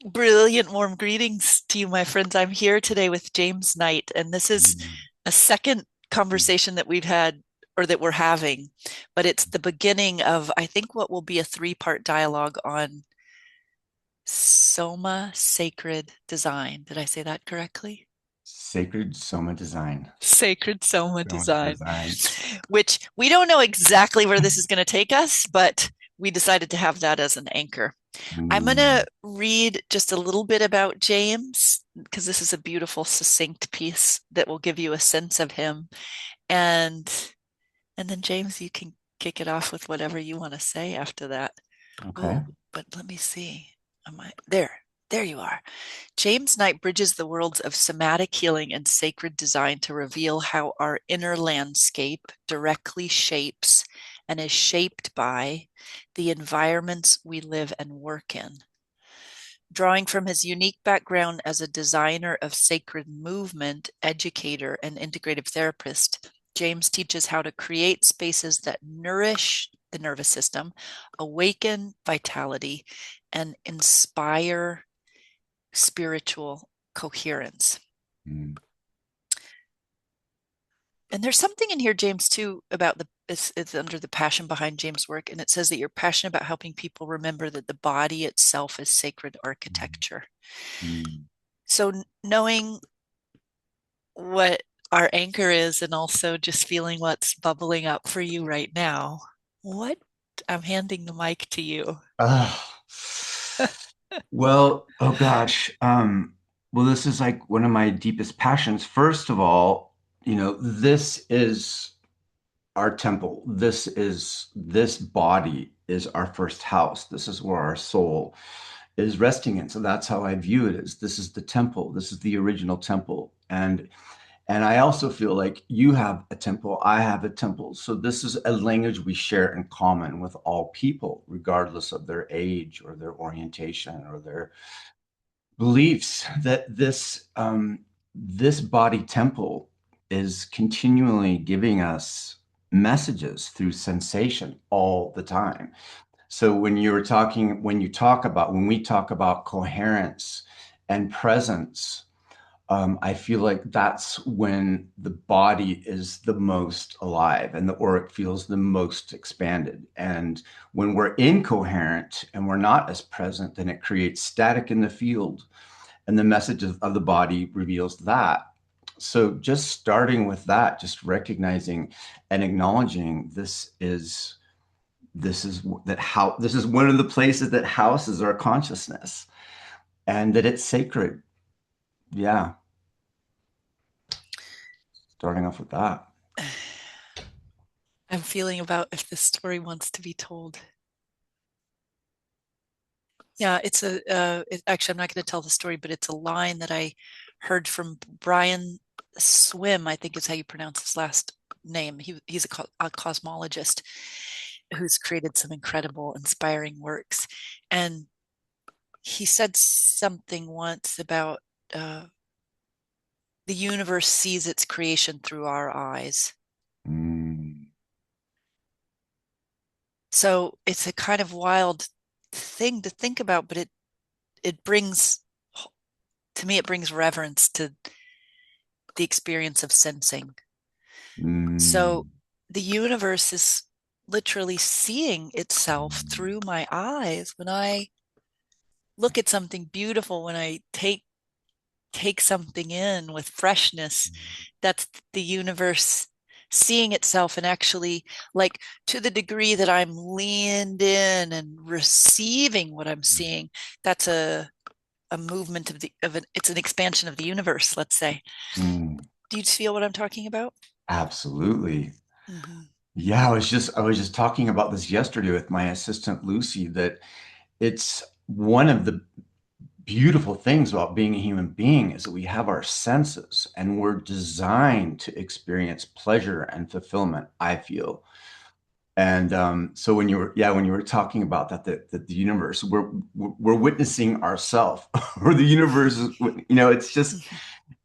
Brilliant, warm greetings to you, my friends. I'm here today with James Knight, and this is a second conversation that we've had or that we're having, but it's the beginning of, I think, what will be a three-part dialogue on Soma Sacred Design. Did I say that correctly? Sacred Soma Design. Sacred Soma Soma Design, Design. which we don't know exactly where this is going to take us, but we decided to have that as an anchor. I'm going to Mm, read just a little bit about James because this is a beautiful, succinct piece that will give you a sense of him. And and then James, you can kick it off with whatever you want to say after that. okay. Oh, but let me see. Am I there? There you are. James Knight bridges the worlds of somatic healing and sacred design to reveal how our inner landscape directly shapes and is shaped by the environments we live and work in. Drawing from his unique background as a designer of sacred movement, educator, and integrative therapist, James teaches how to create spaces that nourish the nervous system, awaken vitality, and inspire spiritual coherence. Mm, And there's something in here, James, too, about it's under the passion behind James' work. And it says that you're passionate about helping people remember that the body itself is sacred mm, architecture. mm. So knowing what our anchor is and also just feeling what's bubbling up for you right now, what I'm handing the mic to you. Ah. Well, oh gosh. Well, this is like one of my deepest passions. First of all, this is our temple. This body is our first house. This is where our soul is resting in. So that's how I view it as this is the temple. This is the original temple. And I also feel like you have a temple, I have a temple. So this is a language we share in common with all people, regardless of their age or their orientation or their beliefs. That this body temple is continually giving us messages through sensation all the time. So when we talk about coherence and presence, I feel like that's when the body is the most alive and the auric feels the most expanded. And when we're incoherent and we're not as present, then it creates static in the field. And the message of the body reveals that. So just starting with that, just recognizing and acknowledging this is one of the places that houses our consciousness and that it's sacred. Yeah, starting off with that. I'm feeling about if this story wants to be told. Yeah, actually, I'm not going to tell the story, but it's a line that I heard from Brian Swim, I think is how you pronounce his last name. He's a cosmologist who's created some incredible, inspiring works. And he said something once about uh, the universe sees its creation through our eyes. Mm, So it's a kind of wild thing to think about, but it brings to me it brings reverence to the experience of sensing. So mm, the universe is literally seeing itself mm, through my eyes when I look at something beautiful, when I take something in with freshness. That's the universe seeing itself and actually, like, to the degree that I'm leaned in and receiving what I'm seeing, that's a movement of it's an expansion of the universe, let's say. mm. Do you feel what I'm talking about? Absolutely. Mm-hmm. Yeah, I was just talking about this yesterday with my assistant Lucy that it's one of the beautiful things about being a human being is that we have our senses and we're designed to experience pleasure and fulfillment, I feel. And so when you were talking about that the universe, we're witnessing ourselves, or the universe is, it's just Mm-hmm.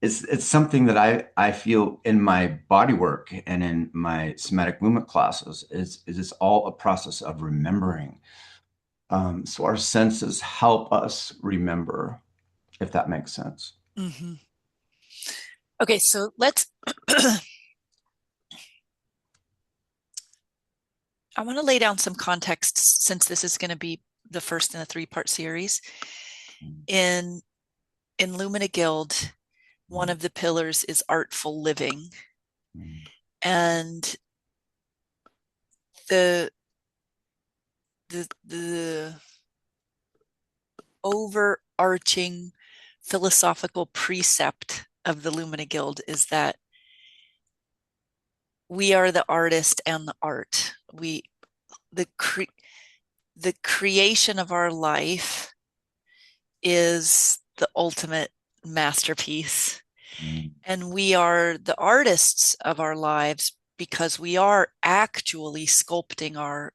it's something that I feel in my body work and in my somatic movement classes is it's all a process of remembering. So our senses help us remember, if that makes sense. Mm-hmm. Okay, so let's I want to lay down some context since this is going to be the first in a three-part series. In in Lumina Guild, one of the pillars is artful living. And the the overarching philosophical precept of the Lumina Guild is that we are the artist and the art. We the the creation of our life is the ultimate masterpiece. And we are the artists of our lives because we are actually sculpting our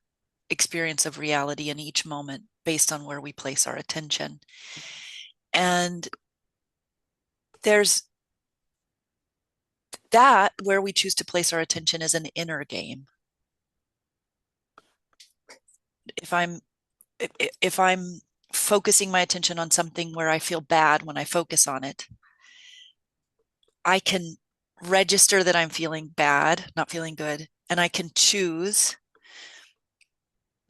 experience of reality in each moment based on where we place our attention. And there's that where we choose to place our attention is an inner game. If I'm if I'm focusing my attention on something where I feel bad when I focus on it, I can register that I'm feeling bad, not feeling good, and I can choose.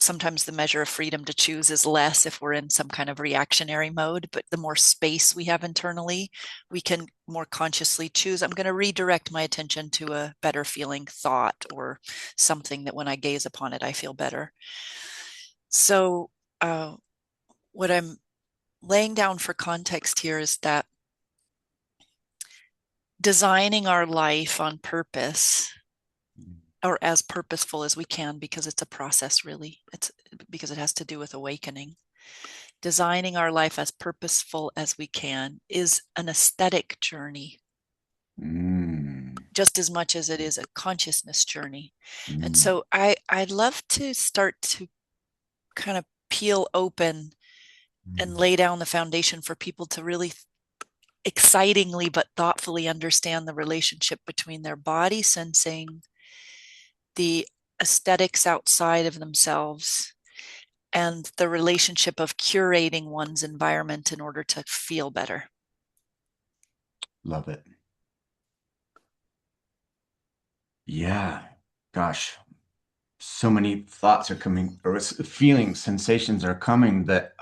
Sometimes the measure of freedom to choose is less if we're in some kind of reactionary mode, but the more space we have internally, we can more consciously choose. I'm going to redirect my attention to a better feeling thought or something that when I gaze upon it, I feel better. So, what I'm laying down for context here is that designing our life on purpose or as purposeful as we can, because it's a process, really, it's because it has to do with awakening. Designing our life as purposeful as we can is an aesthetic journey Mm. just as much as it is a consciousness journey. And Mm. so I'd love to start to kind of peel open and lay down the foundation for people to really excitingly but thoughtfully understand the relationship between their body sensing, the aesthetics outside of themselves, and the relationship of curating one's environment in order to feel better. Love it. Yeah. Gosh, so many thoughts are coming, or feelings, sensations are coming that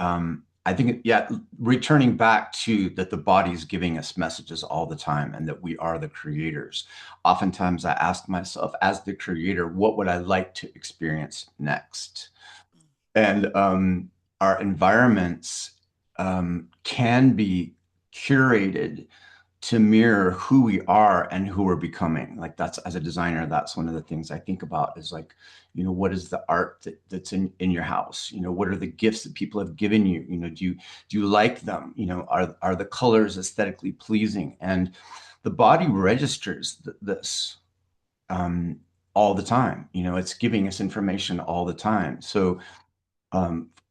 I think, yeah, returning back to that the body's giving us messages all the time and that we are the creators. Oftentimes I ask myself, as the creator, what would I like to experience next? And our environments can be curated to mirror who we are and who we're becoming. Like that's as a designer, that's one of the things I think about is like, what is the art that's in your house? What are the gifts that people have given you? Do you like them? Are the colors aesthetically pleasing? And the body registers this um, all the time. It's giving us information all the time. So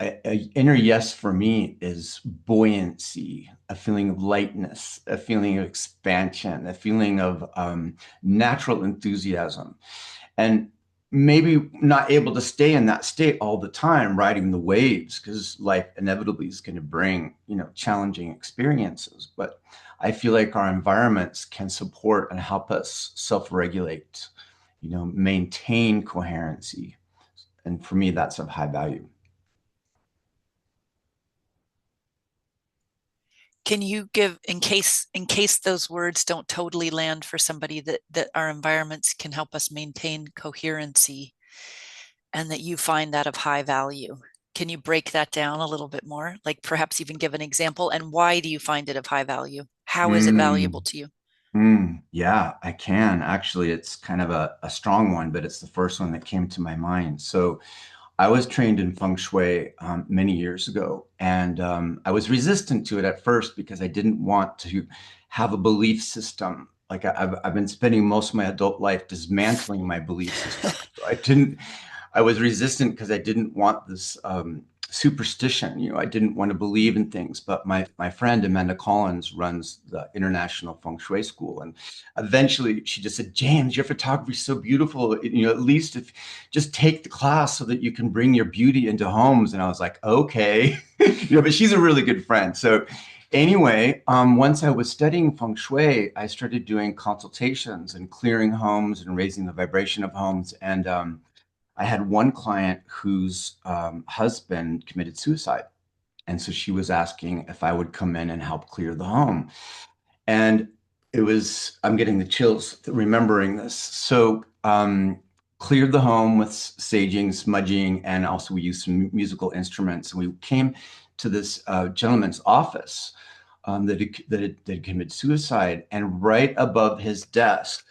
a inner yes for me is buoyancy, a feeling of lightness, a feeling of expansion, a feeling of natural enthusiasm. And maybe not able to stay in that state all the time, riding the waves, because life inevitably is going to bring, challenging experiences. But I feel like our environments can support and help us self-regulate, maintain coherency. And for me, that's of high value. Can you give, in case those words don't totally land for somebody, that our environments can help us maintain coherency and that you find that of high value? Can you break that down a little bit more? Like perhaps even give an example, and why do you find it of high value? How is it valuable Mm. to you? Yeah, I can. Actually, it's kind of a strong one, but it's the first one that came to my mind. So I was trained in feng shui many years ago, and I was resistant to it at first because I didn't want to have a belief system. Like I've been spending most of my adult life dismantling my belief system. So I was resistant because I didn't want this superstition. I didn't want to believe in things, but my friend Amanda Collins runs the International Feng Shui School, and eventually she just said, "James, your photography is so beautiful. At least if just take the class so that you can bring your beauty into homes." And I was like, "Okay," but she's a really good friend. So anyway, once I was studying feng shui, I started doing consultations and clearing homes and raising the vibration of homes. And I had one client whose husband committed suicide. And so she was asking if I would come in and help clear the home. And I'm getting the chills remembering this. So, cleared the home with saging, smudging, and also we used some musical instruments. And we came to this gentleman's office that had committed suicide. And right above his desk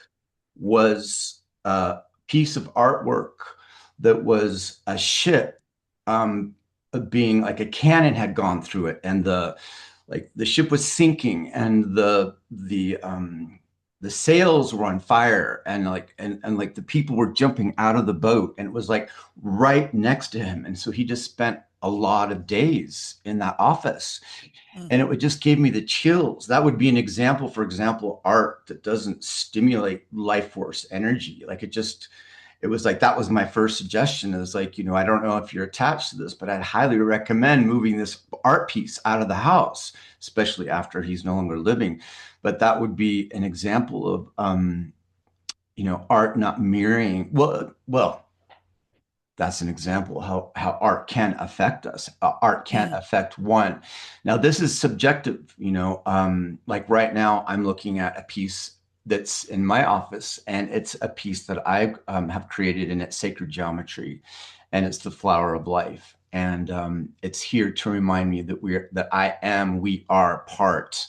was a piece of artwork that was a ship being like a cannon had gone through it, and the ship was sinking, and the sails were on fire, and like the people were jumping out of the boat, and it was like right next to him. And so he just spent a lot of days in that office, and it Mm-hmm. would just gave me the chills. That would be an example, for example, art that doesn't stimulate life force energy. Like it was like that was my first suggestion. It was like, I don't know if you're attached to this, but I'd highly recommend moving this art piece out of the house, especially after he's no longer living. But that would be an example of art not mirroring. Well, that's an example how art can affect us. Art can't Mm-hmm. affect one. Now, this is subjective. Like right now, I'm looking at a piece that's in my office, and it's a piece that I have created, and it's sacred geometry, and it's the flower of life, and it's here to remind me we are part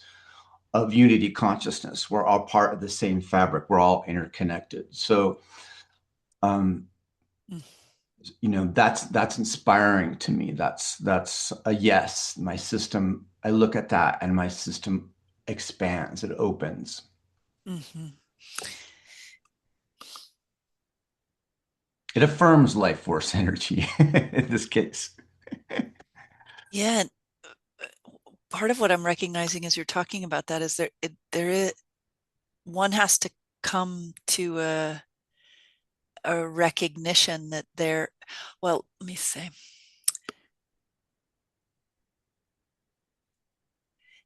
of unity consciousness. We're all part of the same fabric. We're all interconnected. So. Um, that's inspiring to me. That's a yes. My system, I look at that and my system expands, it opens. Mm-hmm. It affirms life force energy in this case. Yeah, and part of what I'm recognizing as you're talking about that is there is one has to come to a recognition that well, let me say,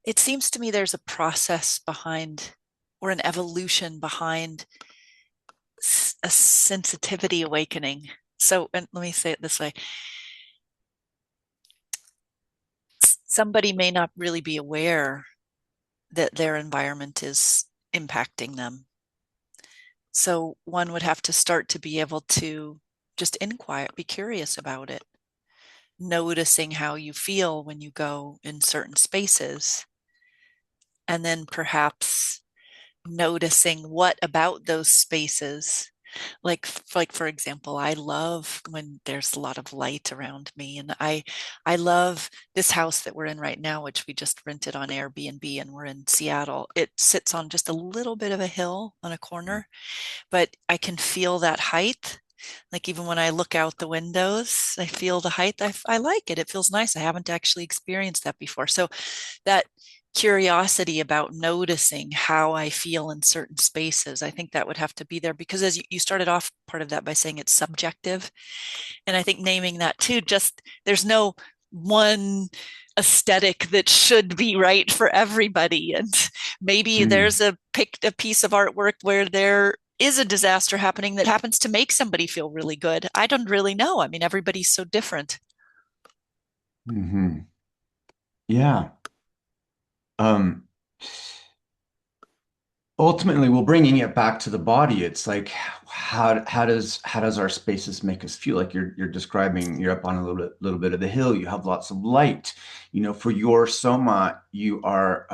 it seems to me there's a process behind or an evolution behind a sensitivity awakening. So, and let me say it this way, somebody may not really be aware that their environment is impacting them. So one would have to start to be able to just inquire, be curious about it, noticing how you feel when you go in certain spaces, and then perhaps noticing what about those spaces. Like for example, I love when there's a lot of light around me, and I love this house that we're in right now, which we just rented on Airbnb, and we're in Seattle. It sits on just a little bit of a hill on a corner, but I can feel that height. Like even when I look out the windows, I feel the height. I like it. It feels nice. I haven't actually experienced that before. So that curiosity about noticing how I feel in certain spaces, I think that would have to be there because as you started off part of that by saying it's subjective. And I think naming that too, just there's no one aesthetic that should be right for everybody. And maybe Mm, there's a piece of artwork where there is a disaster happening that happens to make somebody feel really good. I don't really know. I mean, everybody's so different. mhm. Yeah. Um, Ultimately, well, bringing it back to the body, it's like how does our spaces make us feel? Like you're describing, you're up on a little bit of the hill, you have lots of light. For your soma, you are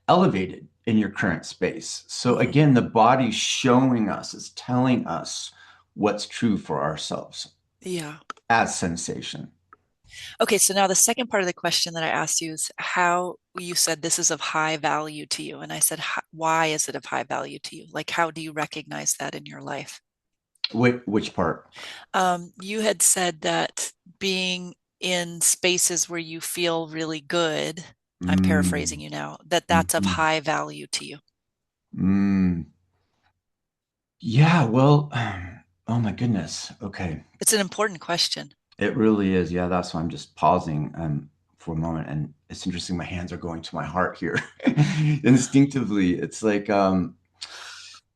elevated in your current space. So Mm-hmm. again, the body's showing us, is telling us what's true for ourselves Yeah. as sensation. Okay, so now the second part of the question that I asked you is how you said this is of high value to you. And I said, why is it of high value to you? Like, how do you recognize that in your life? Which part? You had said that being in spaces where you feel really good, I'm paraphrasing Mm, you now, that that's of mhm, high value to you? mm. Yeah, well, oh my goodness. Okay. It's an important question. It really is. Yeah, that's why I'm just pausing for a moment. And it's interesting, my hands are going to my heart here. Instinctively, it's like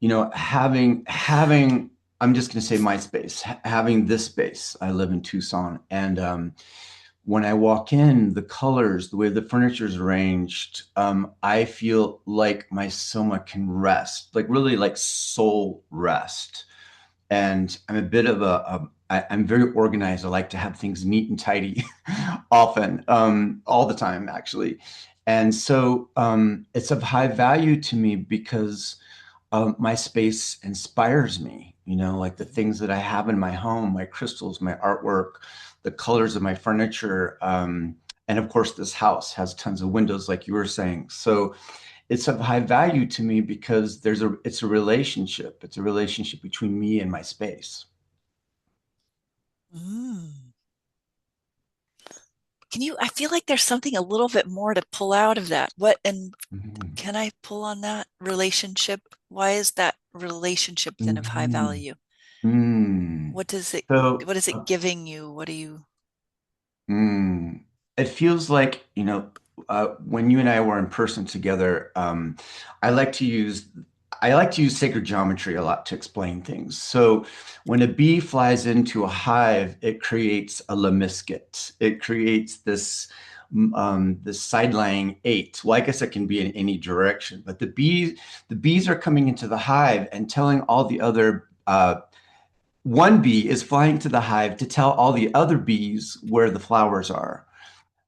having I'm just going to say my space, having this space. I live in Tucson, and when I walk in, the colors, the way the furniture is arranged, I feel like my soma can rest, like really like soul rest. And I'm a bit of I'm very organized. I like to have things neat and tidy often, all the time, actually. And so it's of high value to me because my space inspires me, like the things that I have in my home, my crystals, my artwork, the colors of my furniture. And of course, this house has tons of windows, like you were saying. So it's of high value to me because it's a relationship. It's a relationship between me and my space. Mm. Can you, I feel like there's something a little bit more to pull out of that. What, and Mhm. can I pull on that relationship? Why is that relationship then of high Mhm. value? Mm. What does it, So, what is it giving you? What do you, mm, it feels like, when you and I were in person together, I like to use I like to use sacred geometry a lot to explain things. So when a bee flies into a hive, it creates a lemniscate. It creates this side-lying eight. Well, I guess it can be in any direction, but the bees are coming into the hive and telling all the other one bee is flying to the hive to tell all the other bees where the flowers are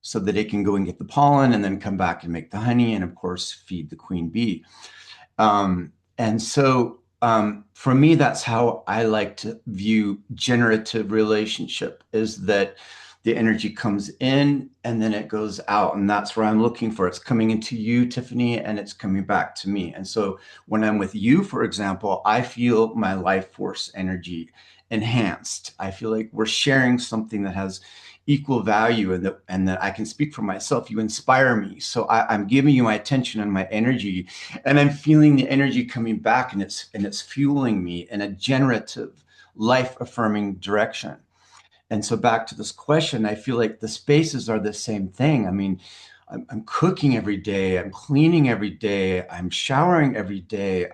so that it can go and get the pollen and then come back and make the honey and, of course, feed the queen bee. And so for me, that's how I like to view generative relationship is that the energy comes in and then it goes out. And that's where I'm looking for. It's coming into you, Tiffany, and it's coming back to me. And so when I'm with you, for example, I feel my life force energy enhanced. I feel like we're sharing something that has equal value and that I can speak for myself. You inspire me. So I'm giving you my attention and my energy and I'm feeling the energy coming back and it's fueling me in a generative life affirming direction. And so back to this question, I feel like the spaces are the same thing. I mean, I'm cooking every day, I'm cleaning every day, I'm showering every day.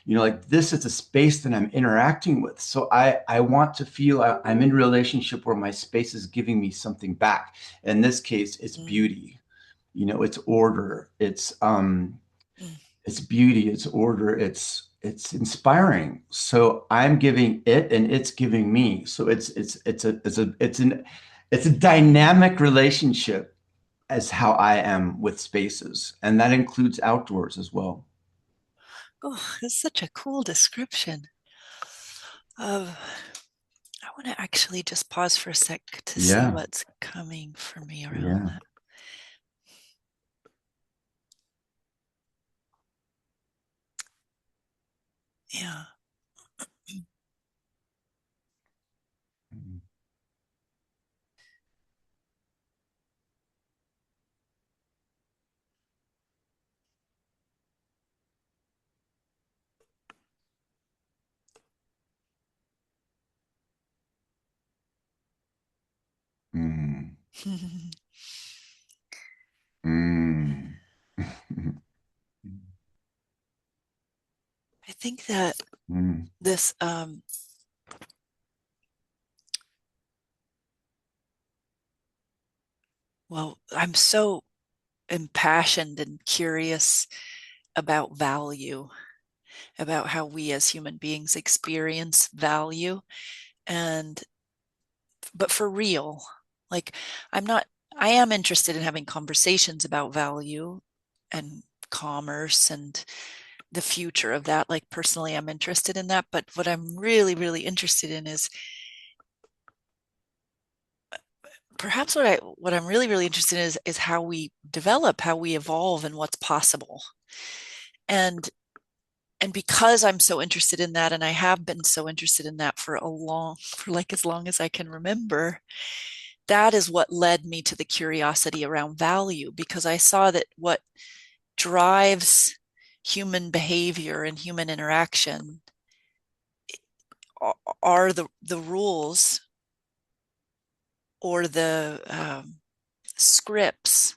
Like this is a space that I'm interacting with. So I want to feel I'm in a relationship where my space is giving me something back. In this case, it's mm, beauty, it's order, mm, it's beauty, it's order, it's inspiring. So I'm giving it and it's giving me. So it's a dynamic relationship as how I am with spaces. And that includes outdoors as well. oh, that's such a cool description of, I want to actually just pause for a sec to see Yeah. what's coming for me around Yeah. that. Yeah. Mm. Mm. I think that Mm. this, well, I'm so impassioned and curious about value, about how we as human beings experience value. And, but for real, like, I'm not, I am interested in having conversations about value and commerce and the future of that. Like, personally, I'm interested in that. But what I'm really, really interested in is perhaps what I'm really, really interested in is how we develop, how we evolve, and what's possible. And and because I'm so interested in that, and I have been so interested in that for like as long as I can remember, that is what led me to the curiosity around value, because I saw that what drives human behavior and human interaction are the rules or the scripts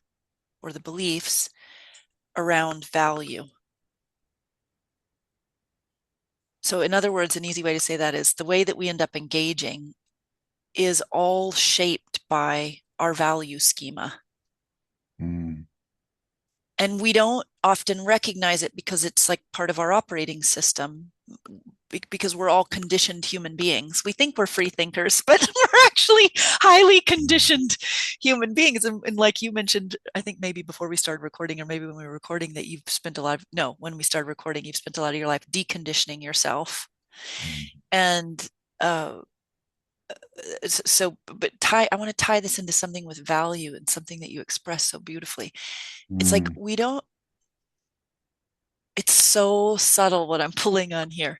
or the beliefs around value. So, in other words, an easy way to say that is the way that we end up engaging is all shaped by our value schema. Mm, And we don't often recognize it because it's like part of our operating system, because we're all conditioned human beings. We think we're free thinkers, but we're actually highly conditioned human beings. And like you mentioned, I think maybe before we started recording, or maybe when we were recording, that you've spent a lot of, no, when we started recording, you've spent a lot of your life deconditioning yourself. mm, And uh, so, but I want to tie this into something with value and something that you express so beautifully. It's like mm, we don't, it's so subtle what I'm pulling on here.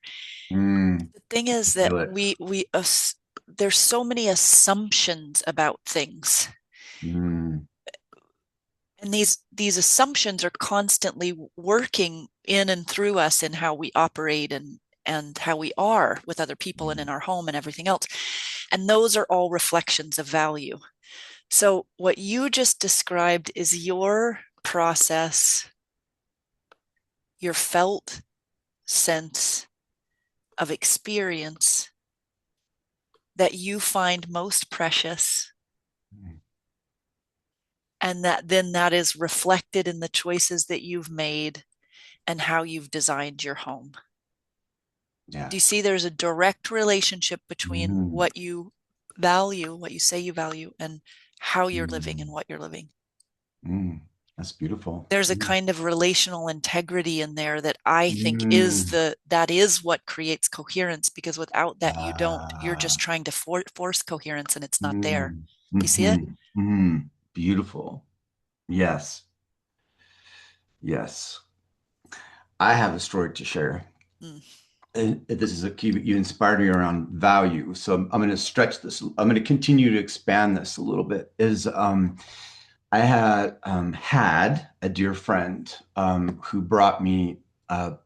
mm. The thing is that Feel it. there's so many assumptions about things, Mm, and these assumptions are constantly working in and through us in how we operate and how we are with other people and in mm, our home and everything else. And those are all reflections of value. So what you just described is your process, your felt sense of experience that you find most precious, mm. and that then that is reflected in the choices that you've made and how you've designed your home. Do you Yes. see there's a direct relationship between Mm, what you value, what you say you value, and how you're living and mm, what you're living? mm. That's beautiful. There's a Mm, kind of relational integrity in there that I think is mm. that is what creates coherence, because without that you don't, you're just Ah, trying to force coherence and it's not there. mm, Do you see it? mhm, mm. Beautiful. Yes. Yes. I have a story to share. Mm, And this is a key. You inspired me around value. So I'm going to stretch this. I'm going to continue to expand this a little bit. I had a dear friend who brought me a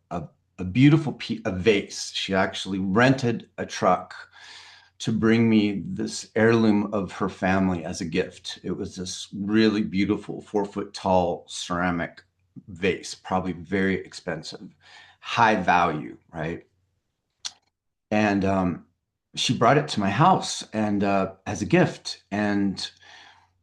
beautiful a vase. She actually rented a truck to bring me this heirloom of her family as a gift. It was this really beautiful 4 foot tall ceramic vase, probably very expensive, high value, right? And she brought it to my house and as a gift. And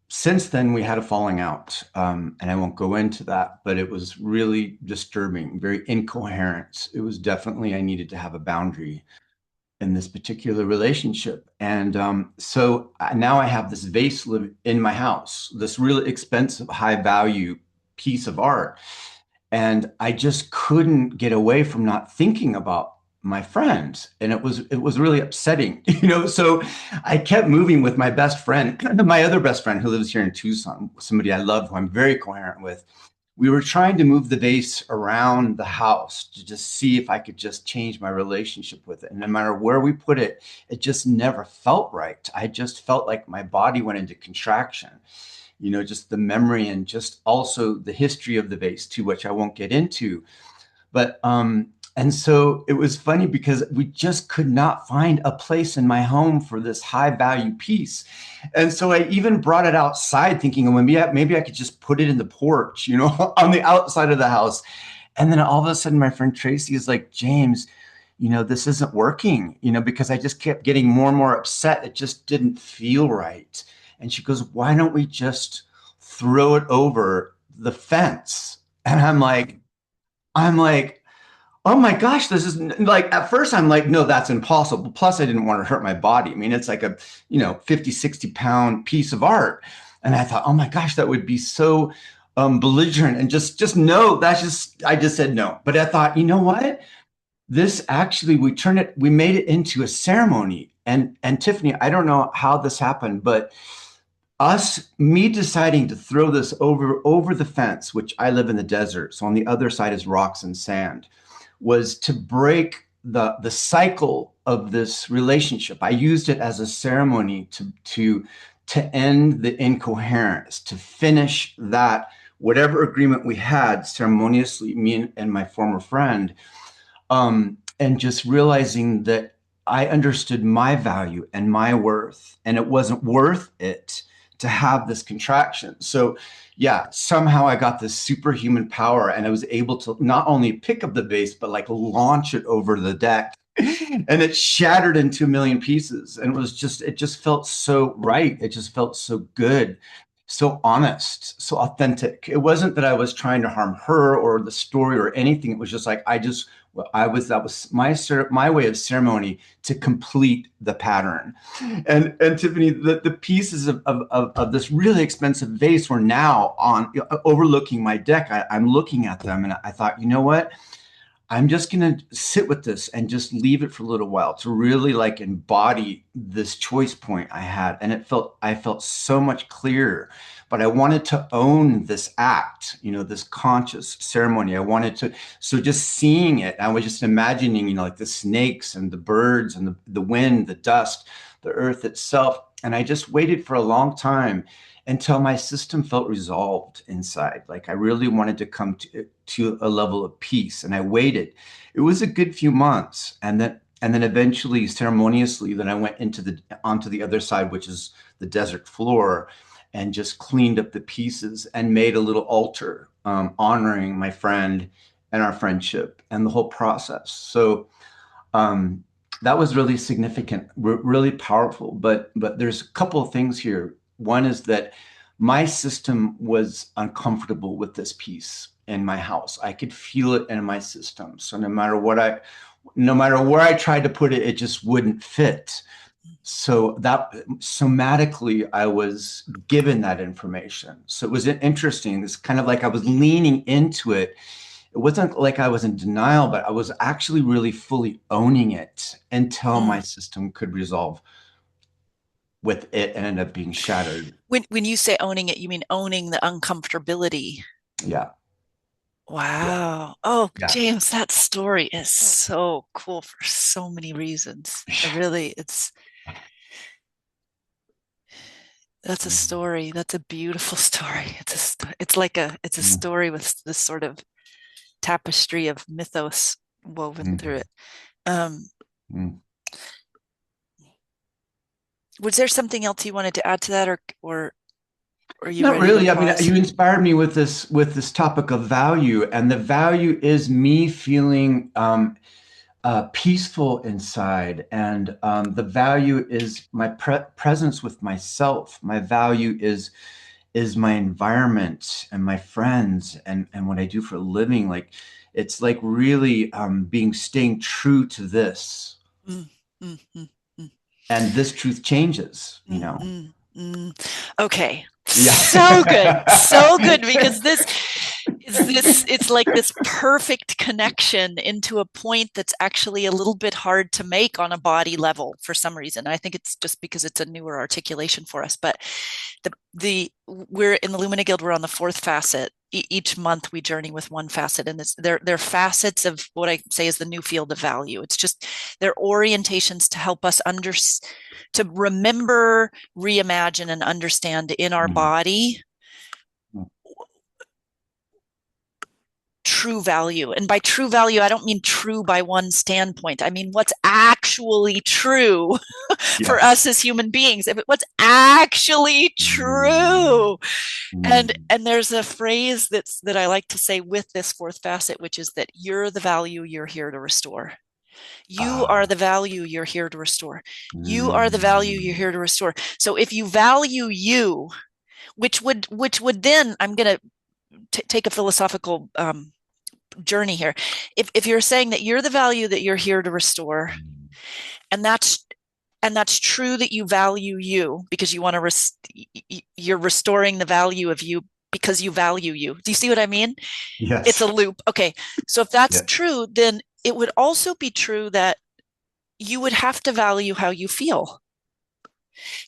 since then, we had a falling out, and I won't go into that, but it was really disturbing, very incoherent. It was definitely I needed to have a boundary in this particular relationship, and so now I have this vase in my house, this really expensive, high value piece of art, and I just couldn't get away from not thinking about my friends, and it was really upsetting, so I kept moving with my best friend, my other best friend who lives here in Tucson, somebody I love, who I'm very coherent with. We were trying to move the vase around the house to just see if I could just change my relationship with it, and no matter where we put it, it just never felt right. I just felt like my body went into contraction, just the memory and just also the history of the vase too, which I won't get into. But and so it was funny because we just could not find a place in my home for this high value piece. And so I even brought it outside thinking, well, maybe I could just put it in the porch, on the outside of the house. And then all of a sudden my friend Tracy is like, James, this isn't working, because I just kept getting more and more upset. It just didn't feel right. And she goes, why don't we just throw it over the fence? And I'm like, oh my gosh, this is like, at first I'm like, no, that's impossible. Plus, I didn't want to hurt my body. I mean, it's like a, 50, 60 pound piece of art. And I thought, oh my gosh, that would be so belligerent and just no, I just said no. But I thought, you know what? This actually, we made it into a ceremony. And Tiffany, I don't know how this happened, but me deciding to throw this over the fence, which I live in the desert, so on the other side is rocks and sand, was to break the cycle of this relationship. I used it as a ceremony to to end the incoherence, to finish that whatever agreement we had ceremoniously, me and my former friend, and just realizing that I understood my value and my worth, and it wasn't worth it to have this contraction. So, yeah, somehow I got this superhuman power, and I was able to not only pick up the vase, but like launch it over the deck. And it shattered into a million pieces. And it just felt so right. It just felt so good, so honest, so authentic. It wasn't that I was trying to harm her or the story or anything. It was just like, that was my way of ceremony to complete the pattern. And Tiffany, the pieces of this really expensive vase were now on overlooking my deck. I'm looking at them and I thought, you know what? I'm just going to sit with this and just leave it for a little while to really like embody this choice point I had. And I felt so much clearer, but I wanted to own this act, this conscious ceremony. So just seeing it, I was just imagining, like the snakes and the birds and the wind, the dust, the earth itself. And I just waited for a long time until my system felt resolved inside. Like I really wanted to come to a level of peace. And I waited. It was a good few months. And then eventually ceremoniously, then I went onto the other side, which is the desert floor, and just cleaned up the pieces and made a little altar, honoring my friend and our friendship and the whole process. So that was really significant, really powerful. But there's a couple of things here. One is that my system was uncomfortable with this piece in my house. I could feel it in my system. So no matter where I tried to put it, it just wouldn't fit. So that somatically, I was given that information. So it was interesting. It's kind of like I was leaning into it. It wasn't like I was in denial, but I was actually really fully owning it until my Mm. system could resolve with it and end up being shattered. When you say owning it, you mean owning the uncomfortability. Yeah, yeah, Wow. Oh, yeah. James, that story is so cool for so many reasons. I really, that's a story. That's a beautiful story. It's a story with this sort of tapestry of mythos woven through Mhm. it. Um, Mhm. was there something else you wanted to add to that, or are you Not ready to really. I mean, pause? you inspired me with this topic of value, and the value is me feeling peaceful inside, and the value is my presence with myself. My value is my environment and my friends and what I do for a living. Like it's like really staying true to this, Mm, mm, mm, mm, and this truth changes. mm, mm, mm. Okay, so Yeah. good because it's like this perfect connection into a point that's actually a little bit hard to make on a body level for some reason. I think it's just because it's a newer articulation for us. But the we're in the Lumina Guild, we're on the fourth facet. Each month we journey with one facet, and they're facets of what I say is the new field of value. It's just they're orientations to help us to remember, reimagine, and understand in our Mm. body true value. And by true value, I don't mean true by one standpoint. I mean what's actually true for us Yes. as human beings. If what's actually Mm. true. And Mm. and there's a phrase that I like to say with this fourth facet, which is that you're the value you're here to restore. You are Ah. the value you're here to restore. You are the value you're Mm. here to restore. So if you value you, which would then I'm going to take a philosophical journey here. If you're saying that you're the value that you're here to restore, and that's true that you value you because you want you're restoring the value of you because you value you. Do you see what I mean? It's a Yes. loop. Okay. So if that's Yes. true, then it would also be true that you would have to value how you feel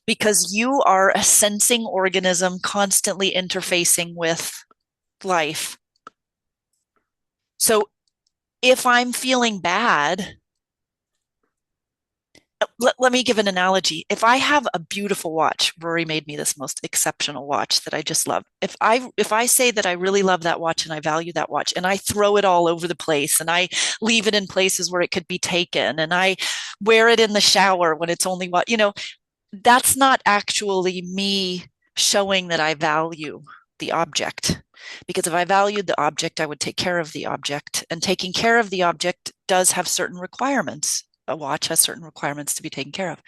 because you are a sensing organism constantly interfacing with life. So if I'm feeling bad, let me give an analogy. If I have a beautiful watch, Rory made me this most exceptional watch that I just love. If I say that I really love that watch and I value that watch and I throw it all over the place and I leave it in places where it could be taken and I wear it in the shower when it's only what, that's not actually me showing that I value the object. Because if I valued the object, I would take care of the object. And taking care of the object does have certain requirements. A watch has certain requirements to be taken care of.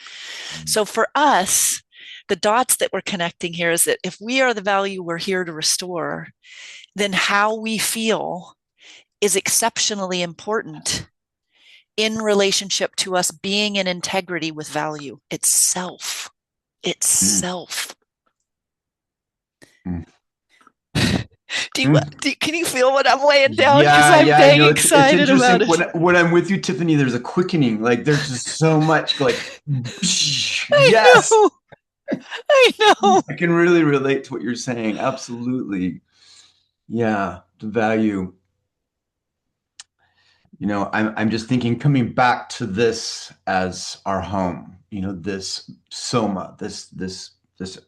So for us, the dots that we're connecting here is that if we are the value we're here to restore, then how we feel is exceptionally important in relationship to us being in integrity with value itself. Mm, Itself. mm, Do you, mm. can you feel what I'm laying down? Because Yeah, I'm yeah, I dang know it's excited interesting about it. when I'm with you, Tiffany. There's a quickening, like there's just so much, like I yes, know. I know. I can really relate to what you're saying. Absolutely, yeah, the value. I'm just thinking coming back to this as our home. This soma, this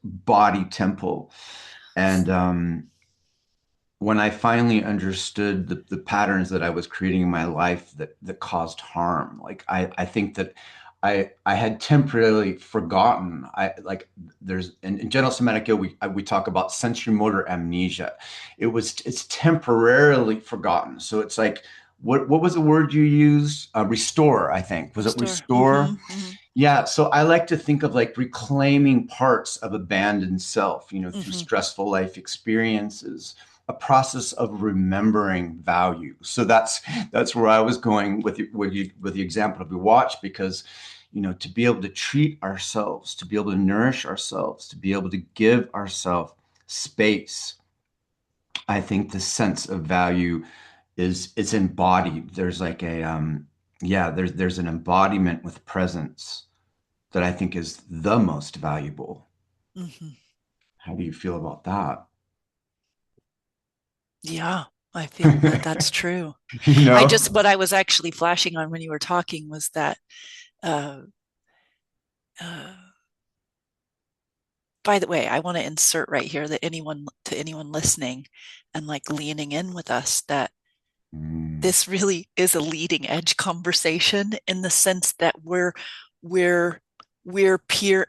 body temple, and when I finally understood the patterns that I was creating in my life that caused harm, like I think that I had temporarily forgotten. I like there's in general somatic yoga we talk about sensory motor amnesia. It's temporarily forgotten. So it's like what was the word you used? Restore, I think. Was it Restore. Mm-hmm, restore? mm-hmm, Yeah, so I like to think of like reclaiming parts of abandoned self, through mm-hmm, stressful life experiences, a process of remembering value. So that's where I was going with the example of the watch, because to be able to treat ourselves, to be able to nourish ourselves, to be able to give ourselves space. I think the sense of value is it's embodied. There's like a yeah, there's an embodiment with presence that I think is the most valuable. mm-hmm. How do you feel about that? Yeah, I feel that that's true. you know? What I was actually flashing on when you were talking was that, uh, uh, by the way, I want to insert right here that anyone listening and like leaning in with us, that Mm, this really is a leading edge conversation in the sense that we're we're peer.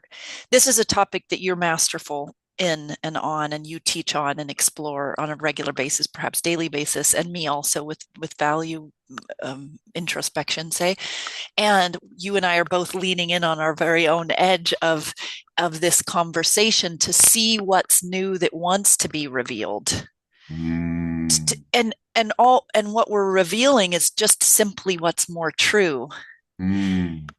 This is a topic that you're masterful in and on, and you teach on and explore on a regular basis, perhaps daily basis, and me also with value introspection, say. And you and I are both leaning in on our very own edge of this conversation to see what's new that wants to be revealed. mm, And what we're revealing is just simply what's more true. mm,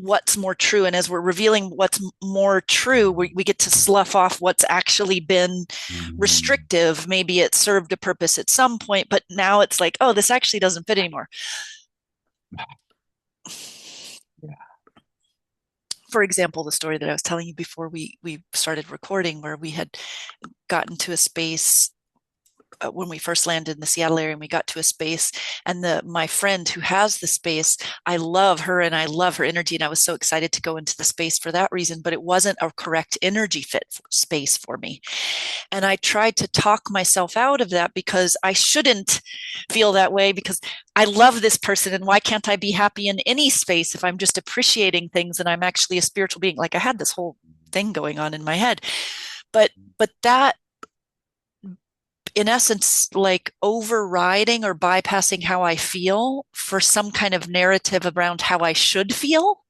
What's more true, and as we're revealing what's more true, we get to slough off what's actually been mm. restrictive. Maybe it served a purpose at some point, but now it's like, oh, this actually doesn't fit anymore. Yeah. For example, the story that I was telling you before we started recording, where we had gotten to a space when we first landed in the Seattle area, and we got to a space, and my friend who has the space, I love her and I love her energy, and I was so excited to go into the space for that reason, but it wasn't a correct energy fit space for me. And I tried to talk myself out of that because I shouldn't feel that way, because I love this person, and why can't I be happy in any space if I'm just appreciating things and I'm actually a spiritual being? Like, I had this whole thing going on in my head. But that, in essence, like overriding or bypassing how I feel for some kind of narrative around how I should feel,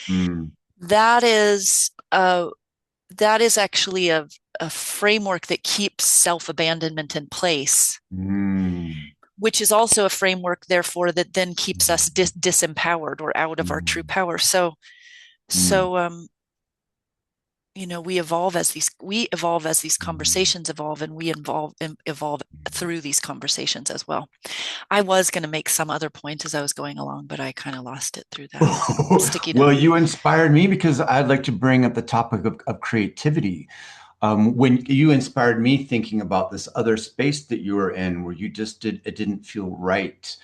Mm, that is uh that is actually a framework that keeps self-abandonment in place, mm, which is also a framework, therefore, that then keeps us disempowered or out of our true mm, power. So mm, so we evolve as these mm. conversations evolve, and we evolve through these conversations as well. I was going to make some other point as I was going along, but I kind of lost it through that sticky Well, note. you inspired me because I'd like to bring up the topic of creativity. When you inspired me thinking about this other space that you were in, where you just it didn't feel right.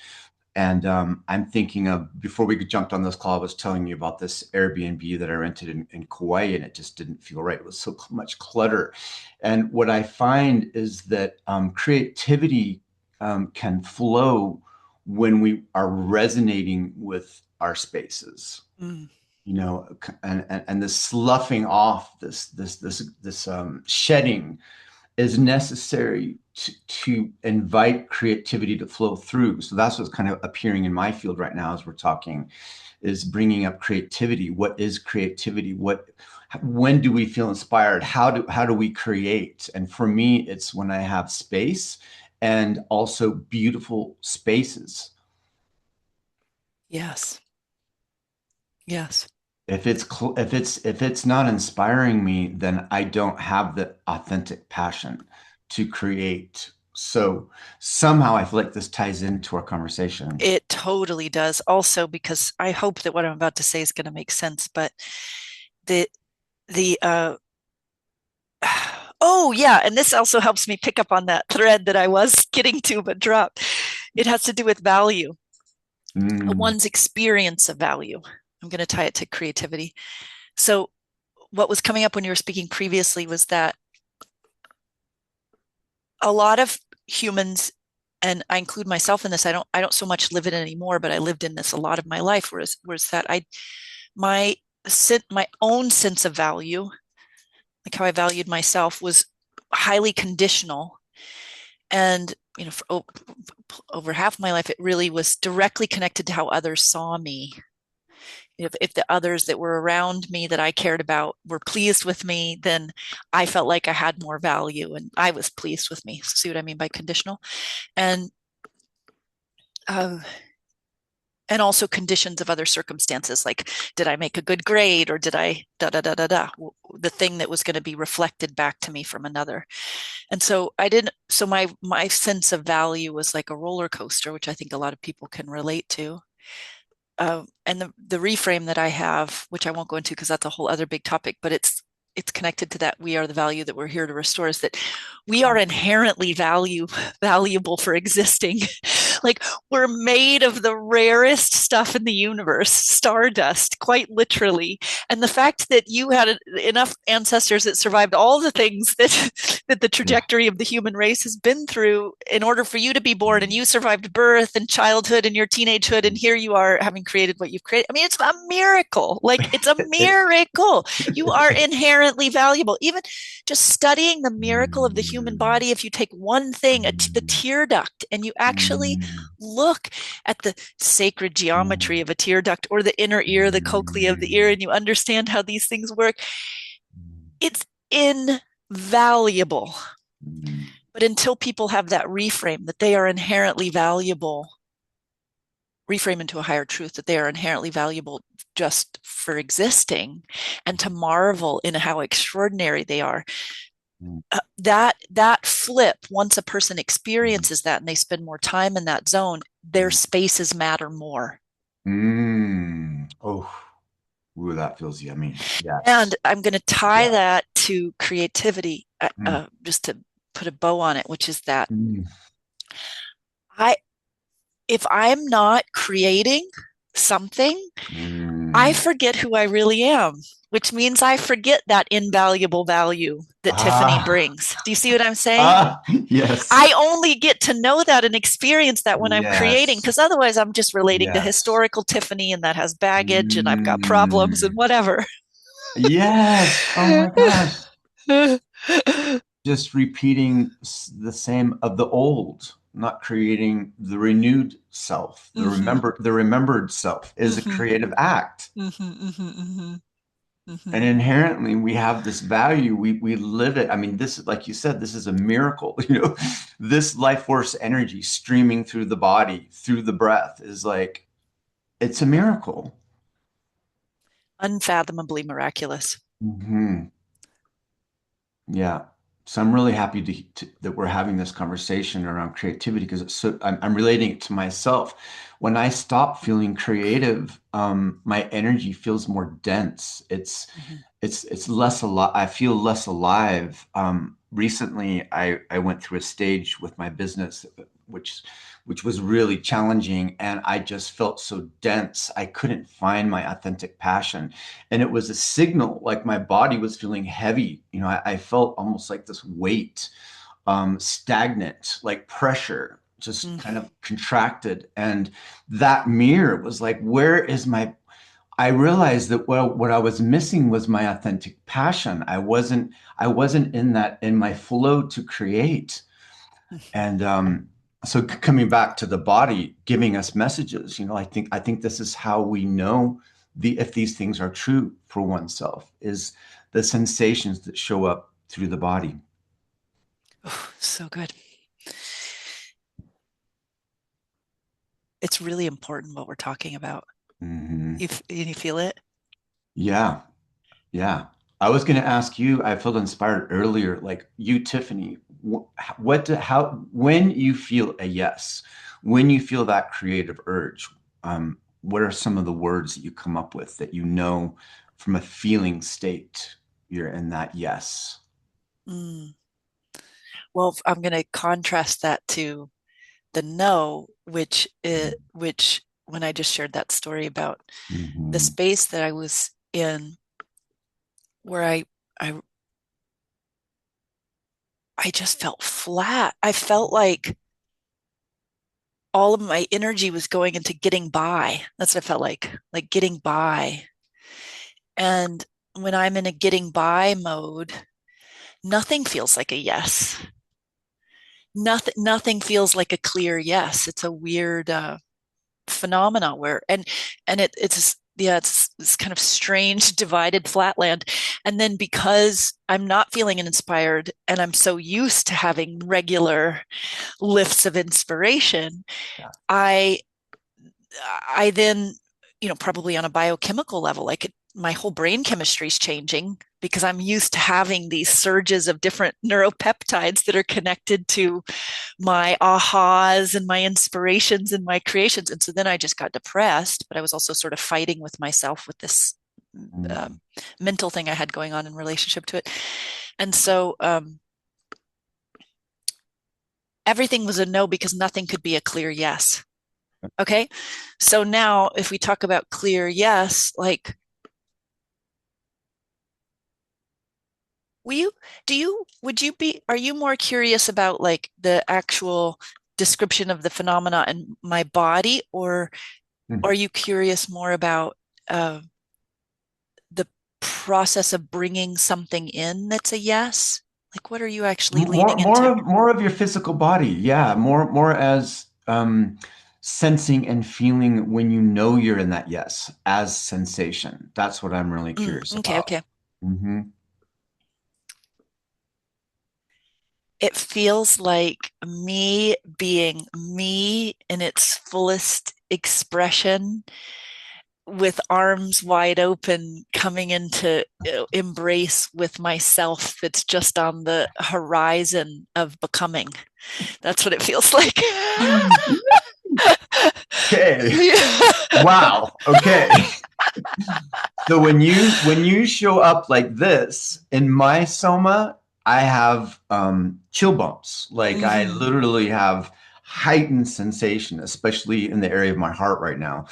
And I'm thinking of, before we jumped on this call, I was telling you about this Airbnb that I rented in Kauai, and it just didn't feel right. It was so much clutter. And what I find is that creativity can flow when we are resonating with our spaces, Mm. you know, and this sloughing off, this shedding is necessary to invite creativity to flow through. So that's what's kind of appearing in my field right now as we're talking, is bringing up creativity. What is creativity? When do we feel inspired? How do we create? And for me, it's when I have space and also beautiful spaces. Yes. Yes. If it's not inspiring me, then I don't have the authentic passion to create. So somehow I feel like this ties into our conversation. It totally does. Also, because I hope that what I'm about to say is going to make sense, but the the oh yeah, and this also helps me pick up on that thread that I was getting to but dropped. It has to do with value, Mm, one's experience of value. I'm going to tie it to creativity. So what was coming up when you were speaking previously was that a lot of humans, and I include myself in this, I don't so much live it anymore, but I lived in this a lot of my life, whereas that my my own sense of value, like how I valued myself, was highly conditional. And for over half my life, it really was directly connected to how others saw me. If the others that were around me that I cared about were pleased with me, then I felt like I had more value and I was pleased with me. See what I mean by conditional? And uh, and also conditions of other circumstances, like did I make a good grade, or did I da da da da da, the thing that was going to be reflected back to me from another. And so I didn't. So my sense of value was like a roller coaster, which I think a lot of people can relate to. And the reframe that I have, which I won't go into because that's a whole other big topic, but it's connected to that we are the value that we're here to restore, is that we are inherently valuable for existing. Like, we're made of the rarest stuff in the universe, stardust, quite literally. And the fact that you had enough ancestors that survived all the things that the yeah. trajectory of the human race has been through in order for you to be born, and you survived birth and childhood and your teenagehood, and here you are having created what you've created. I mean, it's a miracle. Like, it's a miracle. You are inherently valuable. Even just studying the miracle of the human body, if you take one thing, the tear duct, and you actually look at the sacred geometry of a tear duct, or the inner ear, the cochlea of the ear, and you understand how these things work, it's invaluable. But until people have that reframe that they are inherently valuable, reframe into a higher truth that they are inherently valuable just for existing, and to marvel in how extraordinary they are, that flip, once a person experiences that and they spend more time in that zone, their spaces matter more. Oh, ooh, that feels yummy. And Yes. I'm going to tie Yeah. that to creativity, Mm, just to put a bow on it, which is that mm, I if I'm not creating something, I mm. forget who I really am, which means I forget that invaluable value that Tiffany Ah, brings. Do you see what I'm saying? ah, yes. I only get to know that and experience that when I'm creating, Yes. because otherwise I'm just relating to Yes. historical Tiffany, and that has baggage and I've got problems and Mm. whatever. Yes. Oh my gosh. Just repeating the same of the old, not creating the renewed self. Mm-hmm, The remembered self is a mm-hmm, creative act. mm-hmm, mm-hmm, And mm-hmm. inherently we have this value. We live it. I mean, this, like you said, this is a miracle. This life force energy streaming through the body, through the breath is like, it's a miracle. Unfathomably miraculous. Hmm. Yeah. So I'm really happy that we're having this conversation around creativity, because I'm relating it to myself. When I stop feeling creative, my energy feels more dense. Mm-hmm. It's less alive. I feel less alive. Recently, I went through a stage with my business, which which was really challenging. And I just felt so dense. I couldn't find my authentic passion. And it was a signal, like my body was feeling heavy. I felt almost like this weight, stagnant, like pressure, just Mm. kind of contracted. And that mirror was like, where is my I realized that what I was missing was my authentic passion. I wasn't in my flow to create. And so coming back to the body giving us messages, I think this is how we know if these things are true for oneself is the sensations that show up through the body. Oh, so good. It's really important what we're talking about. Hmm. You feel it? Yeah. Yeah. I was going to ask you, I felt inspired earlier, like you, Tiffany, when you feel a yes, when you feel that creative urge, what are some of the words that you come up with that from a feeling state, you're in that yes? Mm. Well, I'm going to contrast that to the no, which when I just shared that story about the Hmm. space that I was in, where I I just felt flat. I felt like all of my energy was going into getting by. That's what I felt like getting by. And when I'm in a getting by mode, nothing feels like a yes. Nothing feels like a clear yes. It's a weird phenomena where it's yeah, it's kind of strange divided flatland. And then because I'm not feeling inspired and I'm so used to having regular lifts of inspiration, Yeah. I I then, probably on a biochemical level, my whole brain chemistry is changing because I'm used to having these surges of different neuropeptides that are connected to my ahas and my inspirations and my creations. And so then I just got depressed, but I was also sort of fighting with myself with this uh, Mm. mental thing I had going on in relationship to it. And so everything was a no because nothing could be a clear yes. Okay. So now if we talk about clear yes, like, will you, would you be, are you more curious about like the actual description of the phenomena in my body, or Mm. are you curious more about uh, the process of bringing something in that's a yes? Like, what are you actually More, leaning more into? of more of your physical body. Yeah, more as sensing and feeling when you know you're in that yes as sensation. That's what I'm really curious Okay, about. okay. Hmm. It feels like me being me in its fullest expression, with arms wide open, coming into embrace with myself that's just on the horizon of becoming. That's what it feels like. Okay. Yeah. Wow. Okay. So when you show up like this in my soma, I have chill bumps. Like I Mm-hmm. literally have heightened sensation, especially in the area of my heart right now.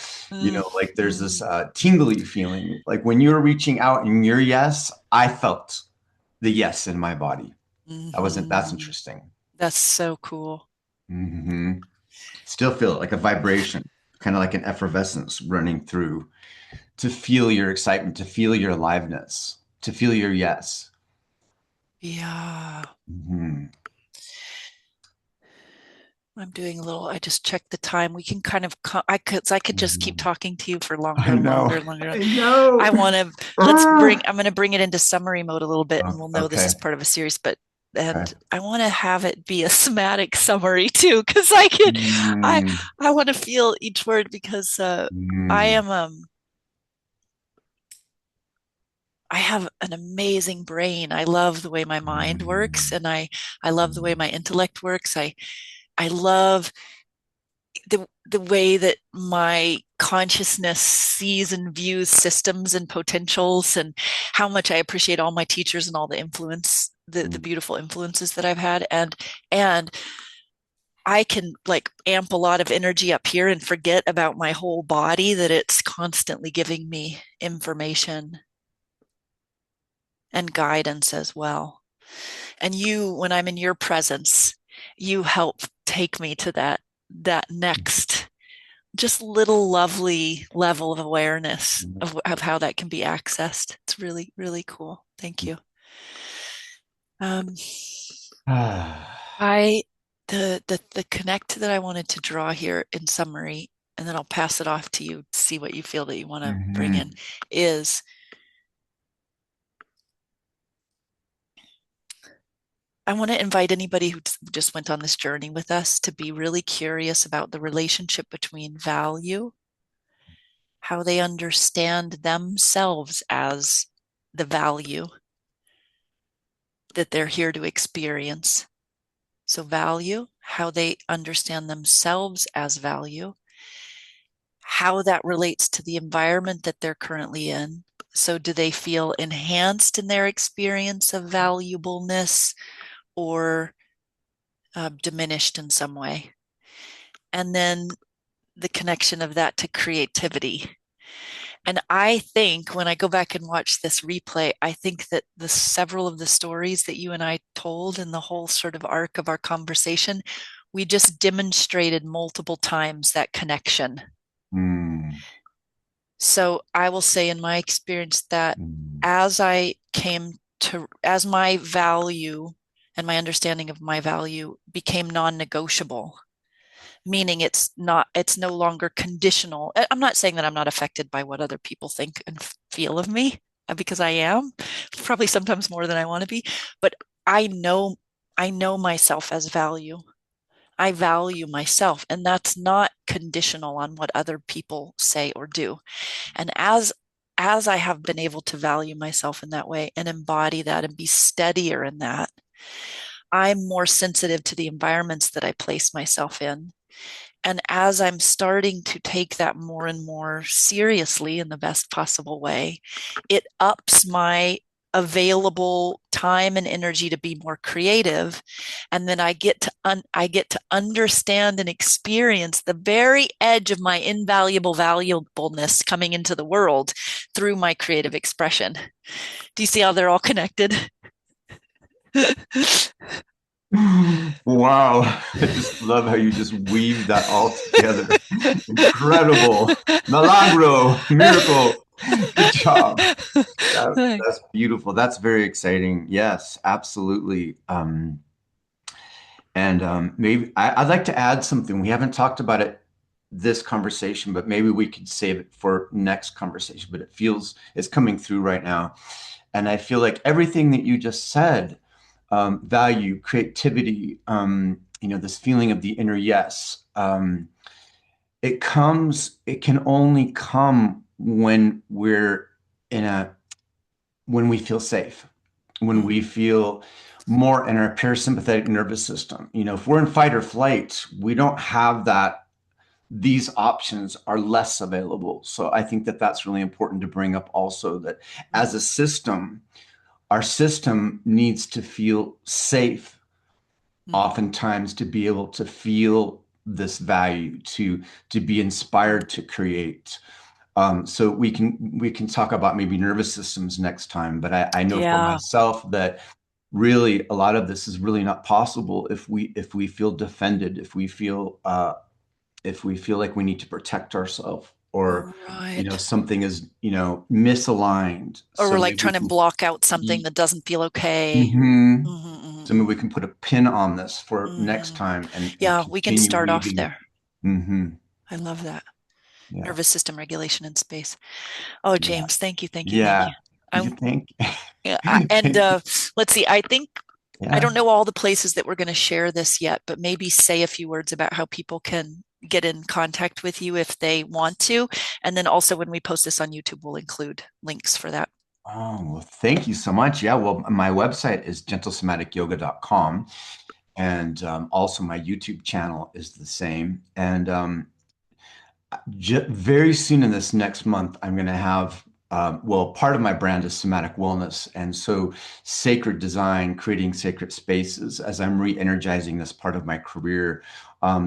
Like there's this Mm-hmm. tingly feeling. Like when you were reaching out in your yes, I felt the yes in my body. That's Mm-hmm. interesting. That's so cool. Hmm. Still feel it like a vibration, kind of like an effervescence running through to feel your excitement, to feel your aliveness, to feel your yes. Yeah. Mhm. I'm doing a little, I just checked the time. We can kind of, I could just keep Mhm. talking to you for I longer and know. longer and longer. I know. I want to, Ah. I'm going to bring it into summary mode a little bit, and Oh, we'll know this is okay. part of a series, but, and Okay. I want to have it be a somatic summary too, because I can, I, Mm, I want to feel each word because, I mm, am, I have an amazing brain. I love the way my mind works, mm, and I love the way my intellect works. I love the way that my consciousness sees and views systems and potentials, and how much I appreciate all my teachers and all the influence, the mm, beautiful influences that I've had. And I can like amp a lot of energy up here and forget about my whole body, that it's constantly giving me information and guidance as well. And you, when I'm in your presence, you help take me to that next just little lovely level of awareness of how that can be accessed. It's really, really cool. Thank you. Um, I the connect that I wanted to draw here in summary, and then I'll pass it off to you to see what you feel that you want to bring in, Mhm. is I want to invite anybody who just went on this journey with us to be really curious about the relationship between value, how they understand themselves as the value that they're here to experience. So, value, how they understand themselves as value, how that relates to the environment that they're currently in. So, do they feel enhanced in their experience of valuableness or diminished in some way? And then the connection of that to creativity. And I think when I go back and watch this replay, I think that the several of the stories that you and I told in the whole sort of arc of our conversation, we just demonstrated multiple times that connection. Mm. So I will say in my experience that Mm. as I came to, as my value and my understanding of my value became non-negotiable, meaning it's no longer conditional. I'm not saying that I'm not affected by what other people think and feel of me, because I am probably sometimes more than I want to be, but I know I know myself as value. I value myself, and that's not conditional on what other people say or do. And as I have been able to value myself in that way and embody that and be steadier in that, I'm more sensitive to the environments that I place myself in. And as I'm starting to take that more and more seriously in the best possible way, it ups my available time and energy to be more creative. And then I get to understand and experience the very edge of my invaluable valuableness coming into the world through my creative expression. Do you see how they're all connected? Wow. I just love how you just weave that all together. Incredible. Milagro, miracle. Good job. That's beautiful. That's very exciting. Yes, absolutely. And maybe I'd like to add something. We haven't talked about it this conversation, but maybe we could save it for next conversation. But it feels it's coming through right now. And I feel like everything that you just said, value, creativity, this feeling of the inner yes, it can only come when we're in a, when we feel safe, when we feel more in our parasympathetic nervous system. If we're in fight or flight, we don't have that. These options are less available. So I think that that's really important to bring up also, that as a system, our system needs to feel safe oftentimes to be able to feel this value, to be inspired to create. So we can talk about maybe nervous systems next time, but I know for Yeah. myself that really a lot of this is really not possible if we feel defended, if we feel like we need to protect ourselves, or Right. something is misaligned. Or So we're like maybe we trying to can. block out something that doesn't feel okay. Mhm. So maybe Mm-hmm. we can put a pin on this for next Mm-hmm. time and Yeah, we can continue start off weaving it. there. Hmm. I love that. Yeah. Nervous system regulation in space. Oh, Yeah. James, thank you, thank you, thank Yeah. you. You I'm think? yeah, and Thank you. let's see. I think I Yeah. don't know all the places that we're going to share this yet, but maybe say a few words about how people can get in contact with you if they want to. And then also when we post this on YouTube, we'll include links for that. Oh, well, thank you so much. Yeah, well, my website is gentlesomaticyoga.com. And also my YouTube channel is the same. And very soon in this next month, I'm going to have well, part of my brand is somatic wellness. And so sacred design, creating sacred spaces, as I'm re-energizing this part of my career,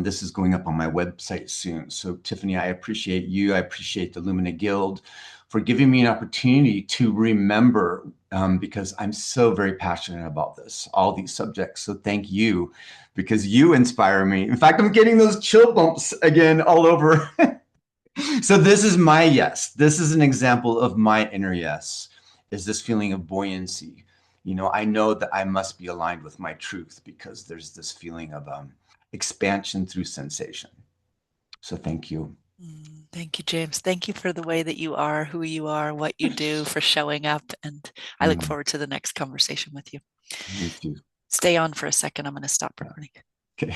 this is going up on my website soon. So Tiffany, I appreciate you. I appreciate the Lumina Guild for giving me an opportunity to remember, because I'm so very passionate about this, all these subjects. So thank you, because you inspire me. In fact, I'm getting those chill bumps again all over. So this is my yes. This is an example of my inner yes. Is this feeling of buoyancy? I know that I must be aligned with my truth because there's this feeling of expansion through sensation. So thank you. Thank you, James. Thank you for the way that you are, who you are, what you do, for showing up. And I look Mm, forward to the next conversation with you. me too. Stay on for a second. I'm going to stop recording. Okay.